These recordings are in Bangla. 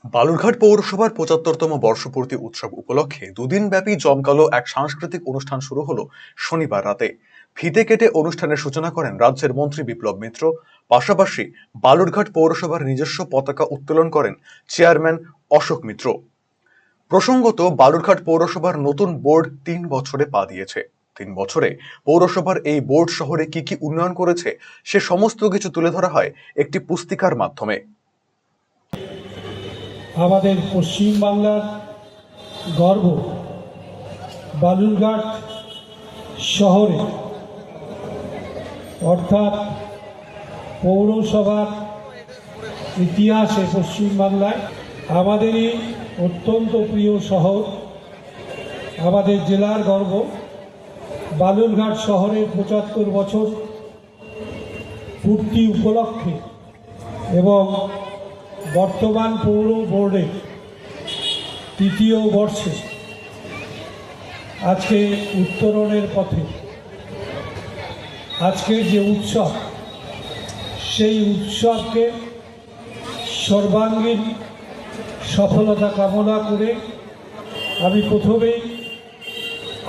বালুরঘাট পৌরসভার ৭৫তম বর্ষপূর্তি উৎসব উপলক্ষে দুদিনব্যাপী জমকালো এক সাংস্কৃতিক অনুষ্ঠান শুরু হলো শনিবার রাতে। ফিতে কেটে অনুষ্ঠানের সূচনা করেন রাজ্যের মন্ত্রী বিপ্লব মিত্র। পাশাপাশি বালুরঘাট পৌরসভার নিজস্ব পতাকা উত্তোলন করেন চেয়ারম্যান অশোক মিত্র। প্রসঙ্গত, বালুরঘাট পৌরসভার নতুন বোর্ড ৩ বছরে পা দিয়েছে। ৩ বছরে পৌরসভার এই বোর্ড শহরে কি কি উন্নয়ন করেছে সে সমস্ত কিছু তুলে ধরা হয় একটি পুস্তিকার মাধ্যমে। আমাদের পশ্চিমবাংলার গর্ব বালুরঘাট শহরে অর্থাৎ পৌরসভার ইতিহাসে পশ্চিমবাংলায় আমাদেরই অত্যন্ত প্রিয় শহর, আমাদের জেলার গর্ব বালুরঘাট শহরের ৭৫ বছর পূর্তি উপলক্ষে এবং বর্তমান পৌর বোর্ডের ৩য় বর্ষে আজকে উত্তরণের পথে আজকের যে উৎসব, সেই উৎসবকে সর্বাঙ্গীন সফলতা কামনা করে আমি প্রথমেই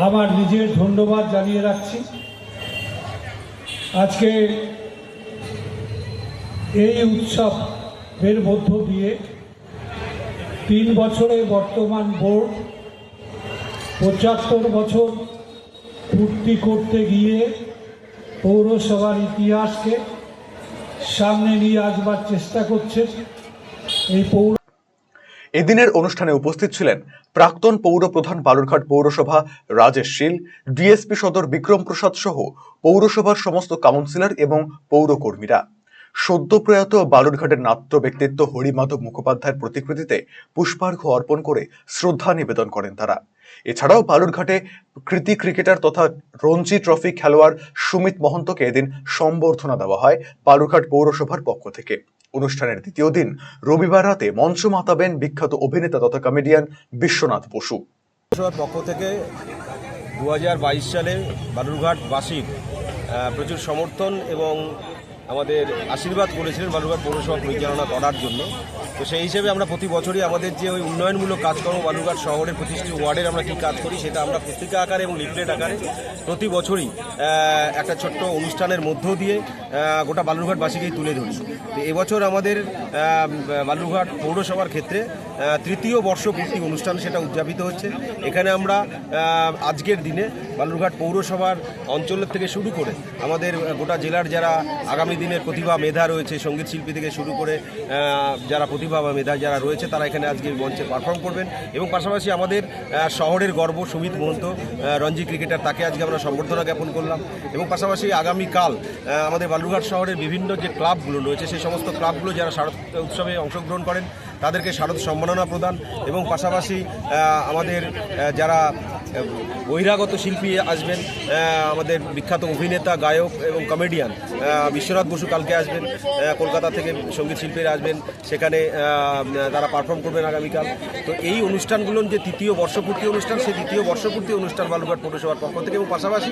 আমার নিজের ধন্যবাদ জানিয়ে রাখছি। আজকে এই উৎসবের মধ্য দিয়ে ৩ বছরে বর্তমান বোর্ড ৭৫ বছর পূর্তি করতে গিয়ে পৌরসভার ইতিহাসকে সামনে নিয়ে আসবার চেষ্টা করছে। এদিনের অনুষ্ঠানে উপস্থিত ছিলেন প্রাক্তন পৌর প্রধান বালুরঘাট পৌরসভা রাজেশ শীল, ডিএসপি সদর বিক্রম প্রসাদ সহ পৌরসভার সমস্ত কাউন্সিলর এবং পৌরকর্মীরা। সদ্য প্রয়াত বালুরঘাটের নাট্য ব্যক্তিত্ব হরিমাধব মুখোপাধ্যায়ের প্রতিকৃতিতে পুষ্পার্ঘ্য অর্পণ করে শ্রদ্ধা নিবেদন করেন তারা। এছাড়াও বালুরঘাটে কৃতি ক্রিকেটার তথা রঞ্জি ট্রফি খেলোয়াড় সুমিত মহন্তকে এদিন সম্বর্ধনা দেওয়া হয় বালুরঘাট পৌরসভার পক্ষ থেকে। অনুষ্ঠানের দ্বিতীয় দিন রবিবার রাতে মঞ্চ মাতাবেন বিখ্যাত অভিনেতা তথা কমেডিয়ান বিশ্বনাথ বসু। পৌরসভার পক্ষ থেকে 2022 সালে বালুরঘাটবাসীর প্রচুর সমর্থন এবং আমাদের আশীর্বাদ করেছিলেন বালুরঘাট পৌরসভা পরিচালনা করার জন্য। তো সেই হিসেবে আমরা প্রতি বছরই আমাদের যে ওই উন্নয়নমূলক কাজকর্ম বালুরঘাট শহরের প্রতিটি ওয়ার্ডের আমরা কী কাজ করি সেটা আমরা পুস্তিকা আকারে এবং লিফলেট আকারে প্রতি বছরই একটা ছোট্ট অনুষ্ঠানের মধ্য দিয়ে গোটা বালুরঘাটবাসীকেই তুলে ধরি। তো এবছর আমাদের বালুরঘাট পৌরসভার ক্ষেত্রে ৩য় বর্ষপূর্তি অনুষ্ঠান সেটা উদযাপিত হচ্ছে। এখানে আমরা আজকের দিনে বালুরঘাট পৌরসভার অঞ্চলের থেকে শুরু করে আমাদের গোটা জেলার যারা আগামী দিনের প্রতিভা মেধা রয়েছে, সঙ্গীত শিল্পী থেকে শুরু করে যারা প্রতিভা বা মেধা যারা রয়েছে তারা এখানে আজকে মঞ্চে পারফর্ম করবেন। এবং পাশাপাশি আমাদের শহরের গর্ব সুমিত মহন্ত রঞ্জি ক্রিকেটার, তাকে আজকে আমরা সম্বর্ধনা জ্ঞাপন করলাম। এবং পাশাপাশি আগামীকাল আমাদের বালুরঘাট শহরের বিভিন্ন যে ক্লাবগুলো রয়েছে সেই সমস্ত ক্লাবগুলো যারা শারদ উৎসবে অংশগ্রহণ করেন তাদেরকে শারদ সম্মাননা প্রদান এবং পাশাপাশি আমাদের যারা বহিরাগত শিল্পী আসবেন, আমাদের বিখ্যাত অভিনেতা, গায়ক এবং কমেডিয়ান বিশ্বনাথ বসু কালকে আসবেন, কলকাতা থেকে সঙ্গীত শিল্পীরা আসবেন, সেখানে তারা পারফর্ম করবেন আগামীকাল। তো এই অনুষ্ঠানগুলোর যে ৩য় বর্ষপূর্তি অনুষ্ঠান, সেই ৩য় বর্ষপূর্তি অনুষ্ঠান বালুরঘাট পৌরসভার পক্ষ থেকে এবং পাশাপাশি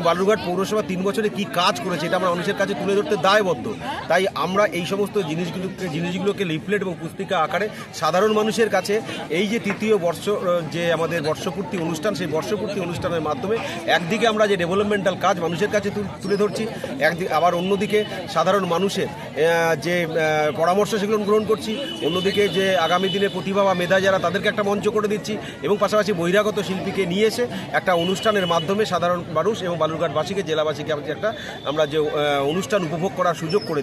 বালুরঘাট পৌরসভা ৩ বছরে কী কাজ করেছে এটা আমরা মানুষের কাছে তুলে ধরতে দায়বদ্ধ। তাই আমরা এই সমস্ত জিনিসগুলোকে লিফলেট এবং পুস্তিকা আকারে সাধারণ মানুষের কাছে এই যে ৩য় বর্ষ যে আমাদের বর্ষপূর্তি অনুষ্ঠান, সেই বর্ষপূর্তি অনুষ্ঠানের মাধ্যমে একদিকে আমরা যে ডেভেলপমেন্টাল কাজ মানুষের কাছে তুলে ধরছি, একদিকে আবার অন্যদিকে সাধারণ মানুষের যে পরামর্শ সেগুলো গ্রহণ করছি, অন্যদিকে যে আগামী দিনে প্রতিভা বা মেধা যারা তাদেরকে একটা মঞ্চ করে দিচ্ছি এবং পাশাপাশি বহিরাগত শিল্পীকে নিয়ে এসে একটা অনুষ্ঠানের মাধ্যমে সাধারণ মানুষ এবং বালুরঘাটবাসীকে, জেলাবাসীকে একটা আমরা যে অনুষ্ঠান উপভোগ করার সুযোগ করে দিচ্ছি।